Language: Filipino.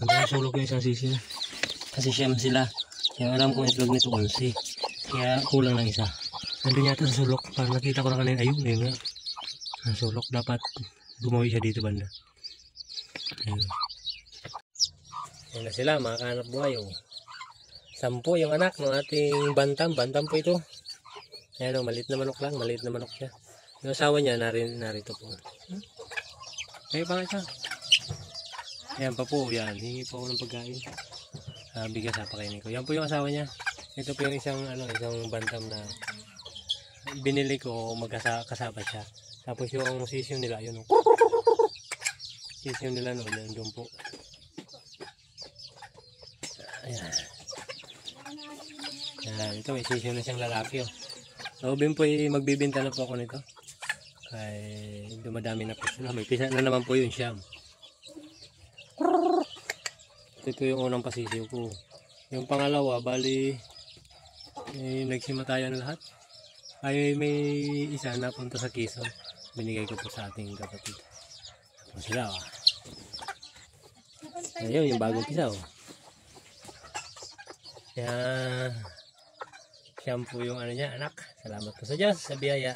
Ang sulok yung isang sisi. Kasi siyam sila. Kaya alam ko itlog nito 11. Kaya kulang ng isa. Nandun yata sa sulok. Parang nakita ko na kanina. Ayun, ayun nga. Ang sulok. Dapat gumawi siya dito banda. Ayun. Ayun na sila, mga kahanap buhay. Oh. 10 yung anak ng ating bantam. Bantam po ito. Ayan o, maliit na manok lang. Maliit na manok siya. Yung asawa niya, narito po. Ayun pa nga siya. Ayan pa po. Yan. Hingi po ako ng pagkain. Bigas ha, pakainin ko. Yan po yung asawa niya. Ito po yung isang bantam na binili ko, magkasama siya. Tapos yung sisyo nila, yun o. Sisyo nila no, yun doon po. Ayan. Ayan, ito may sisyo na siyang lalaki o. So, po magbibinta na po ako nito. Kaya dumadami na po sila. May pisa na naman po yun siyam. Ito yung unang pasisiyo ko. Yung pangalawa, bali nagsimatayan lahat. Ay may isa na punta sa Quezon. Binigay ko po sa ating kapatid. Tapos sila oh. Ayun yung bagong isa oh. Kaya siyam po yung ano niya, anak. Salamat po sa Diyos, sa biyaya.